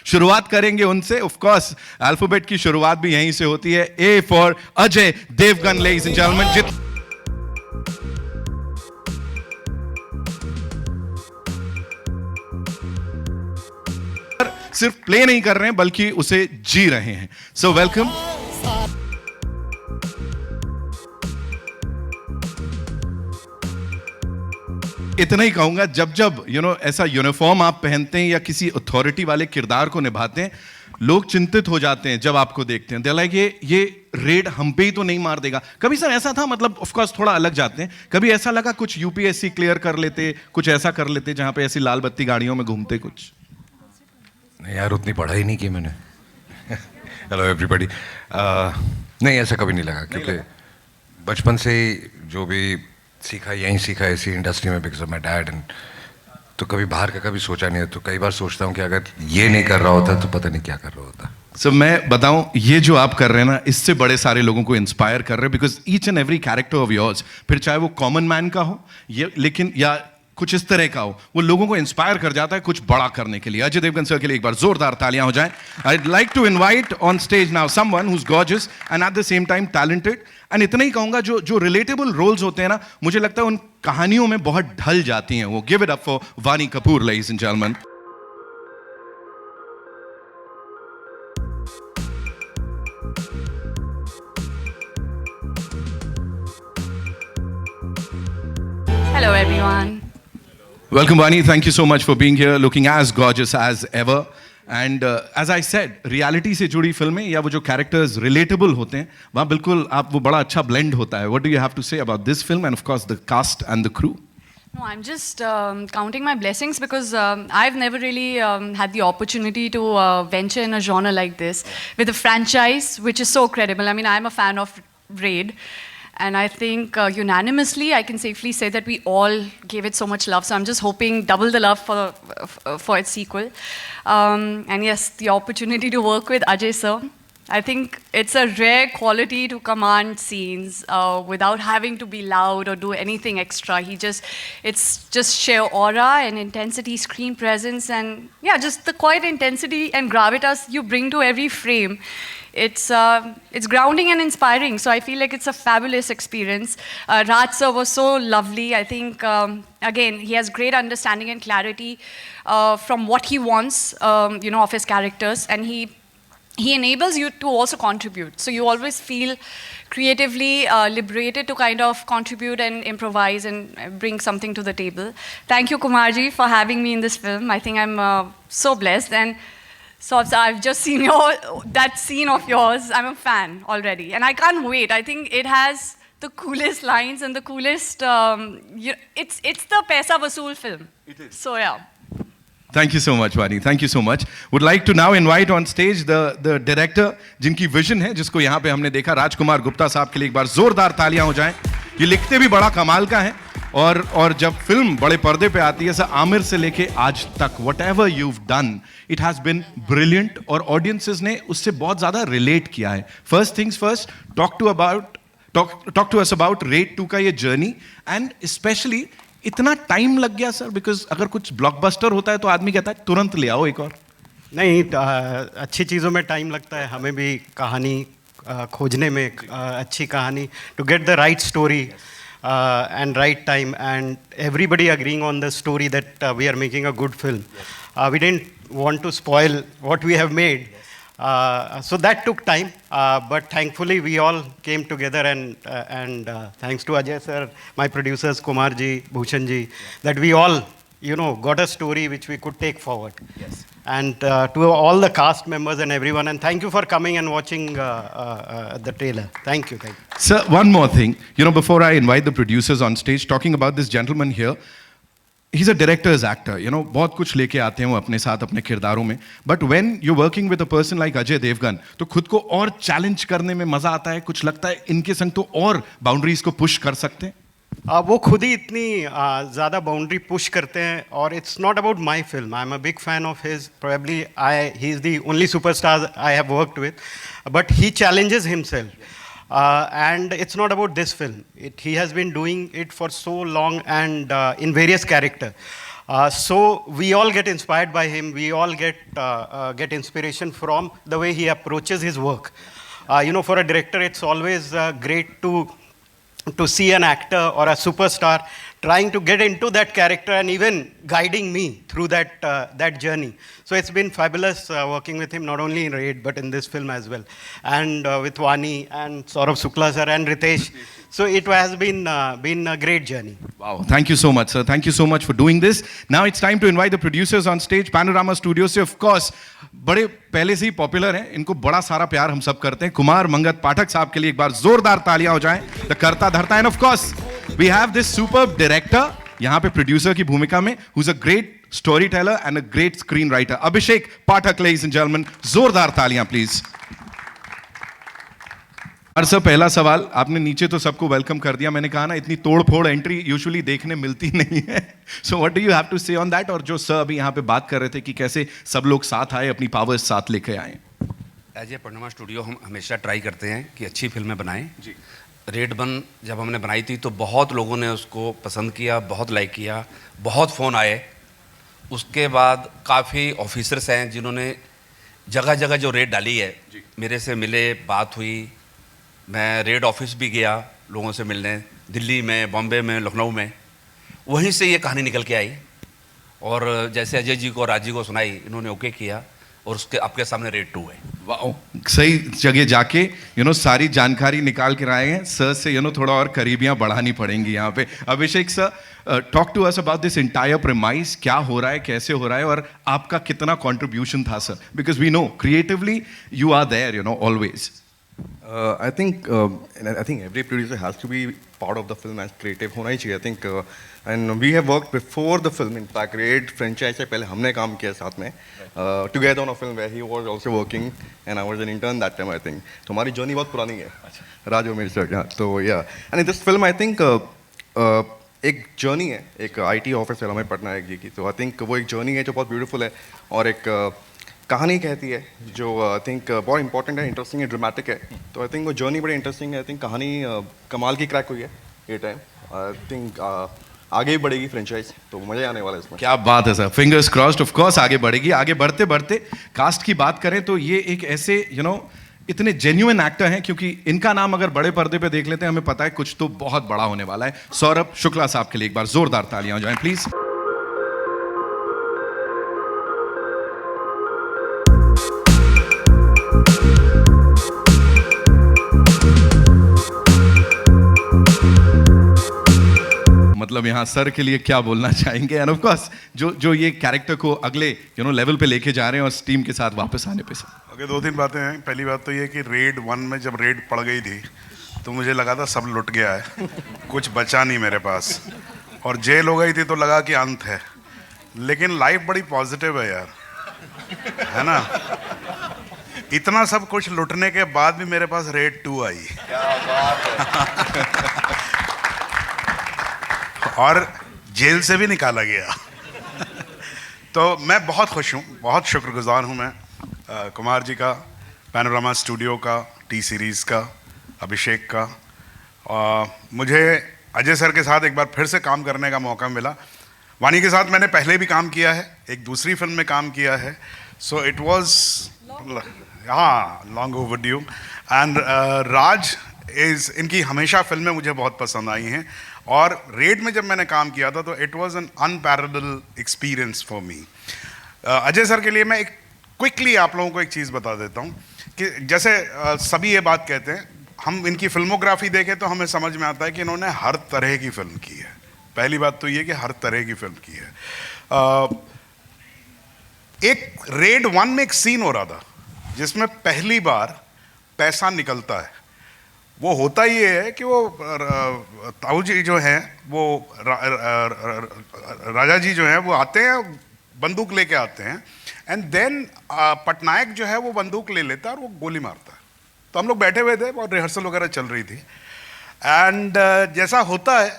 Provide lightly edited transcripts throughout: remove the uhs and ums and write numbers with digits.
शुरुआत करेंगे उनसे. ऑफ कोर्स अल्फाबेट की शुरुआत भी यहीं से होती है. A for Ajay Devgan, ladies and gentleman. सिर्फ प्ले नहीं कर रहे हैं बल्कि उसे जी रहे हैं. So welcome. इतना ही कहूंगा, जब जब ऐसा यूनिफॉर्म आप पहनते हैं या किसी अथॉरिटी वाले किरदार को निभाते हैं, लोग चिंतित हो जाते हैं जब आपको देखते हैं. दे लाइक ये रेड हम पे ही तो नहीं मार देगा. कभी सर ऐसा था, मतलब ऑफ कोर्स थोड़ा अलग जाते हैं, कभी ऐसा लगा कुछ यूपीएससी क्लियर कर लेते, कुछ ऐसा कर लेते जहां पे ऐसी लाल बत्ती गाड़ियों में घूमते? कुछ नहीं यार, उतनी पढ़ाई नहीं की मैंने. Hello everybody. नहीं, ऐसा कभी नहीं लगा, क्योंकि बचपन से ही जो भी सीखा यहीं सीखा इसी इंडस्ट्री में, because of my dad. And तो कभी बाहर का कभी सोचा नहीं है. तो कई बार सोचता हूँ कि अगर ये नहीं कर रहा होता तो पता नहीं क्या कर रहा होता. सो मैं बताऊं, ये जो आप कर रहे हैं ना, इससे बड़े सारे लोगों को इंस्पायर कर रहे हैं. Because each and every character of yours, फिर चाहे वो कॉमन मैन का हो ये, लेकिन या कुछ इस तरह का हो, वो लोगों को इंस्पायर कर जाता है कुछ बड़ा करने के लिए. अजय देवगन सर के लिए एक बार जोरदार तालियां हो जाएं. I'd like to invite on stage now someone who's gorgeous and at the same time talented. And इतना ही कहूंगा, जो relatable roles होते हैं ना, मुझे लगता है उन कहानियों में बहुत ढल जाती हैं वो. Give it up for Vani Kapoor, ladies and gentlemen. Hello everyone. Welcome, Vani. Thank you so much for being here, looking as gorgeous as ever. And as I said, reality से जुड़ी फिल्में या वो जो characters relatable होते हैं, वहाँ बिल्कुल आप वो बड़ा अच्छा blend होता है. What do you have to say about this film and of course the cast and the crew? No, I'm just counting my blessings because I've never really had the opportunity to venture in a genre like this with a franchise which is so credible. I mean, I'm a fan of Raid. And I think unanimously, I can safely say that we all gave it so much love. So I'm just hoping double the love for its sequel. And yes, the opportunity to work with Ajay sir, I think it's a rare quality to command scenes without having to be loud or do anything extra. It's just sheer aura and intensity, screen presence, and yeah, just the quiet intensity and gravitas you bring to every frame. It's grounding and inspiring, so I feel like it's a fabulous experience. Raj sir was so lovely. I think, again, he has great understanding and clarity from what he wants, of his characters, and he enables you to also contribute. So you always feel creatively liberated to kind of contribute and improvise and bring something to the table. Thank you, Kumarji, for having me in this film. I think I'm so blessed. And so I've just seen that scene of yours. I'm a fan already, and I can't wait. I think it has the coolest lines and the coolest. It's the Paisa Vasool film. It is. So yeah. Thank you so much, Vani. Thank you so much. Would like to now invite on stage the director, जिनकी vision है, जिसको यहाँ पे हमने देखा, राजकुमार गुप्ता साहब के लिए एक बार जोरदार तालियां हो जाएं. ये लिखते भी बड़ा कमाल का है, और जब फिल्म बड़े पर्दे पे आती है, जैसे आमिर से लेके आज तक, whatever you've done, it has been brilliant, और audiences ने उससे बहुत ज़्यादा relate किया है. First things first, talk to us about Raid 2 का ये journey, and especially इतना टाइम लग गया सर, बिकॉज अगर कुछ ब्लॉकबस्टर होता है तो आदमी कहता है तुरंत ले आओ एक और. नहीं, अच्छी चीज़ों में टाइम लगता है. हमें भी कहानी खोजने में, अच्छी कहानी, to get the right story and right time, and everybody agreeing on the story that we are making a good film. We didn't want to spoil what we have made. So that took time, but thankfully we all came together, and thanks to Ajay sir, my producers Kumar ji, Bhushan ji, that we all got a story which we could take forward. Yes. And to all the cast members and everyone, and thank you for coming and watching the trailer. Thank you. Sir, one more thing. Before I invite the producers on stage, talking about this gentleman here, he's a director's actor. बहुत कुछ लेके आते हैं वो अपने साथ अपने किरदारों में. But when you're working with a person like Ajay Devgan, तो खुद को और चैलेंज करने में मजा आता है. कुछ लगता है इनके संग तो और बाउंड्रीज को पुश कर सकते हैं. वो खुद ही इतनी ज़्यादा बाउंड्री पुश करते हैं, और it's not about my film. I am a big fan of his. Probably he is the only superstar I have worked with, but he challenges himself. And it's not about this film. He has been doing it for so long, and in various characters. So we all get inspired by him. We all get inspiration from the way he approaches his work. For a director, it's always great to see an actor or a superstar trying to get into that character and even guiding me through that journey. So it's been fabulous working with him, not only in Raid, but in this film as well. And with Vani and Saurabh Shukla sir and Ritesh. So it has been a great journey. Wow, thank you so much, sir. Thank you so much for doing this. Now it's time to invite the producers on stage. Panorama Studios से of course बड़े पहले से ही popular हैं, इनको बड़ा सारा प्यार हम सब करते हैं. कुमार मंगत पाठक साहब के लिए एक बार जोरदार तालियां हो जाएं. द करता धरता and of course we have this superb director यहाँ पे प्रोड्यूसर की भूमिका में, who is a great story teller and a great screen writer, Abhishek Pathak. Ladies and gentleman, जोरदार तालियां प्लीज. और सर पहला सवाल, आपने नीचे तो सबको वेलकम कर दिया, मैंने कहा ना इतनी तोड़ फोड़ एंट्री यूजुअली देखने मिलती नहीं है. So what do you have to say on that? और जो सर अभी यहाँ पे बात कर रहे थे कि कैसे सब लोग साथ आए, अपनी पावर्स साथ लेके आए. एज ए पैनोरमा स्टूडियो हम हमेशा ट्राई करते हैं कि अच्छी फिल्में बनाएं जी. रेड 1 जब हमने बनाई थी तो बहुत लोगों ने उसको पसंद किया, बहुत लाइक किया, बहुत फ़ोन आए. उसके बाद काफ़ी ऑफिसर्स हैं जिन्होंने जगह जगह जो रेड डाली है मेरे से मिले, बात हुई. मैं रेड ऑफिस भी गया लोगों से मिलने, दिल्ली में, बॉम्बे में, लखनऊ में. वहीं से ये कहानी निकल के आई और जैसे अजय जी को, राज जी को सुनाई, इन्होंने ओके किया और उसके आपके सामने रेड 2 है. वाओ, सही जगह जाके सारी जानकारी निकाल कर आए हैं. सर से थोड़ा और करीबियां बढ़ानी पड़ेंगी यहाँ पे. Abhishek sir, talk to us about this entire premise. क्या हो रहा है, कैसे हो रहा है और आपका कितना कंट्रीब्यूशन था sir? Because we know creatively you are there always. I think every producer has to be part of the film as creative होना ही चाहिए. I think and we have worked before the film. In fact, Raid franchise से पहले हमने काम किया साथ में together on a film where he was also working and I was an intern that time. I think तो हमारी journey बहुत पुरानी है. राज और मेरी सर का. तो and in this film I think एक जर्नी है, एक IT ऑफिसर हमें पटनायक जी की. तो I think वो एक जर्नी है जो बहुत ब्यूटीफुल है और एक कहानी कहती है जो आई थिंक बहुत इंपॉर्टेंट है, इंटरेस्टिंग है, ड्रामेटिक है. तो आई थिंक वो जर्नी बड़ी इंटरेस्टिंग है. आई थिंक कहानी कमाल की क्रैक हुई है ये टाइम. आई थिंक आगे ही बढ़ेगी फ्रेंचाइज, तो मजा आने वाला है इसमें. क्या बात है sir, fingers crossed. Of course आगे बढ़ेगी. आगे बढ़ते बढ़ते कास्ट की बात करें तो ये एक ऐसे इतने जेन्युइन एक्टर हैं, क्योंकि इनका नाम अगर बड़े पर्दे पे देख लेते हैं हमें पता है कुछ तो बहुत बड़ा होने वाला है. सौरभ शुक्ला साहब के लिए एक बार जोरदार तालियां हो जाएं प्लीज. मतलब यहाँ सर के लिए क्या बोलना चाहेंगे? एंड ऑफ कोर्स जो ये कैरेक्टर को अगले लेवल पे लेके जा रहे हैं और उस टीम के साथ वापस आने पे सर. ओके, 2-3 बातें हैं. पहली बात तो ये कि रेड 1 में जब रेड पड़ गई थी तो मुझे लगा था सब लुट गया है, कुछ बचा नहीं मेरे पास, और जेल हो गई थी तो लगा कि अंत है. लेकिन लाइफ बड़ी पॉजिटिव है यार, है ना. इतना सब कुछ लुटने के बाद भी मेरे पास रेड 2 आई और जेल से भी निकाला गया. तो मैं बहुत खुश हूँ, बहुत शुक्रगुजार हूँ मैं कुमार जी का, पैनोरामा स्टूडियो का, टी सीरीज़ का, अभिषेक का. मुझे अजय सर के साथ एक बार फिर से काम करने का मौका मिला. वानी के साथ मैंने पहले भी काम किया है, एक दूसरी फिल्म में काम किया है. So it was long overdue. And Raj इनकी हमेशा फिल्में मुझे बहुत पसंद आई हैं और रेड में जब मैंने काम किया था तो it was an unparalleled experience for me. Ajay sir के लिए मैं एक क्विकली आप लोगों को एक चीज़ बता देता हूँ कि जैसे सभी ये बात कहते हैं, हम इनकी फिल्मोग्राफी देखें तो हमें समझ में आता है कि इन्होंने हर तरह की फिल्म की है. पहली बात तो ये कि हर तरह की फिल्म की है. एक रेड 1 में एक सीन हो रहा था जिसमें पहली बार पैसा निकलता है. वो होता ये है कि वो ताऊ जी जो हैं वो राजा जी जो हैं वो आते हैं, बंदूक लेके आते हैं, एंड देन पटनायक जो है वो बंदूक ले लेता है और वो गोली मारता है. तो हम लोग बैठे हुए थे और रिहर्सल वगैरह चल रही थी. एंड जैसा होता है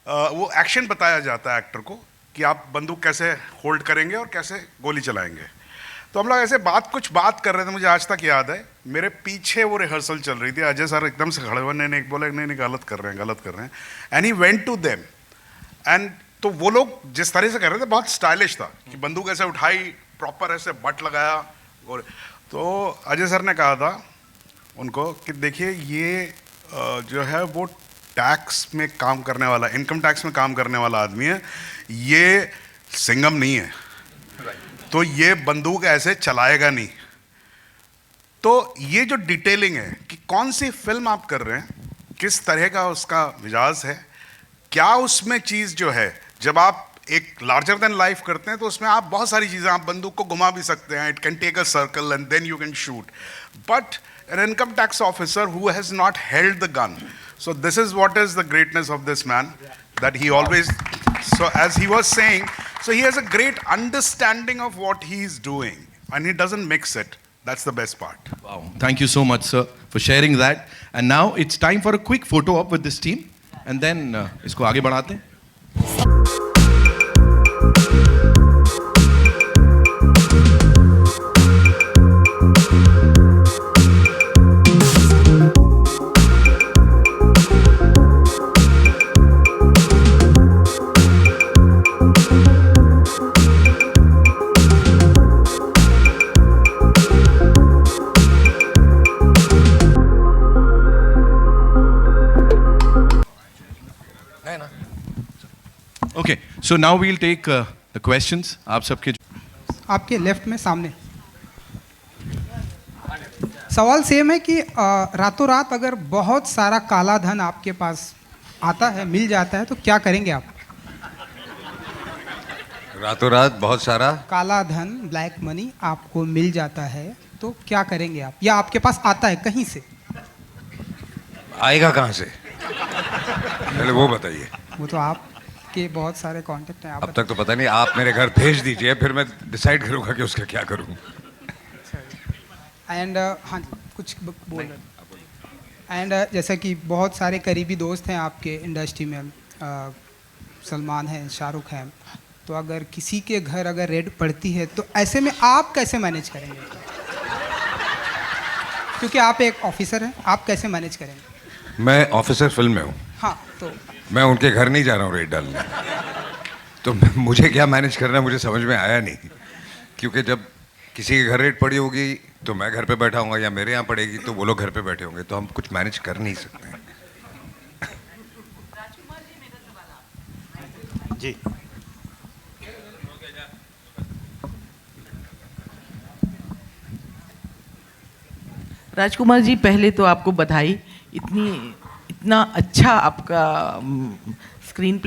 वो एक्शन बताया जाता है एक्टर को कि आप बंदूक कैसे होल्ड करेंगे और कैसे गोली चलाएंगे. तो हम लोग ऐसे कुछ बात कर रहे थे, मुझे आज तक याद है. मेरे पीछे वो रिहर्सल चल रही थी. अजय सर एकदम से खड़े हुए, नहीं बोले नहीं गलत कर रहे हैं. And he went to them and तो वो लोग जिस तरह से कर रहे थे बहुत स्टाइलिश था कि बंदूक ऐसे उठाई, प्रॉपर ऐसे बट लगाया। और तो अजय सर ने कहा था उनको कि देखिए ये जो है वो टैक्स में काम करने वाला, इनकम टैक्स में काम करने वाला आदमी है, ये सिंघम नहीं है, तो ये बंदूक ऐसे चलाएगा नहीं। तो ये जो डिटेलिंग है कि कौन सी फिल्म आप कर रहे हैं, किस तरह का उसका मिजाज है, क्या उसमें चीज जो है, जब आप एक लार्जर देन लाइफ करते हैं तो उसमें आप बहुत सारी चीजें, आप बंदूक को घुमा भी सकते हैं, it can take a circle and then you can shoot, but an income tax officer who has not held the gun. So this is what is the greatness of this man, that he always, so as he was saying, so he has a great understanding of what he is doing and he doesn't mix it. That's the best part. Wow. Thank you so much, sir, for sharing that. And now it's time for a quick photo op with this team, and then इसको आगे बढ़ाते हैं. Okay, so now we'll take the questions. आप सबके आपके left में सामने सवाल सेम है कि रातों रात अगर बहुत सारा काला धन आपके पास आता है, मिल जाता है, तो क्या करेंगे आप? रातों रात बहुत सारा काला धन, ब्लैक मनी आपको मिल जाता है तो क्या करेंगे आप, या आपके पास आता है कहीं से? आएगा कहाँ से, पहले वो बताइए। वो तो आपके बहुत सारे कांटेक्ट हैं, आप अब तक तो पता नहीं, आप मेरे घर भेज दीजिए, फिर मैं डिसाइड करूंगा कि उसका क्या करूं। एंड हाँ जी, कुछ बोल रहे एंड जैसा कि बहुत सारे करीबी दोस्त हैं आपके इंडस्ट्री में, सलमान हैं, शाहरुख हैं, तो अगर किसी के घर अगर रेड पड़ती है तो ऐसे में आप कैसे मैनेज करेंगे? क्योंकि आप एक ऑफिसर हैं, आप कैसे मैनेज करेंगे? मैं ऑफिसर फिल्म में हूँ। हाँ, तो मैं उनके घर नहीं जा रहा हूँ रेड डालने, तो मुझे क्या मैनेज करना है मुझे समझ में आया नहीं, क्योंकि जब किसी के घर रेड पड़ी होगी तो मैं घर पे बैठा हूँगा, या मेरे यहाँ पड़ेगी तो वो लोग घर पे बैठे होंगे, तो हम कुछ मैनेज कर नहीं सकते हैं। जी राजकुमार जी, पहले तो आपको बधाई, इतना अच्छा आपका स्क्रीन प्ले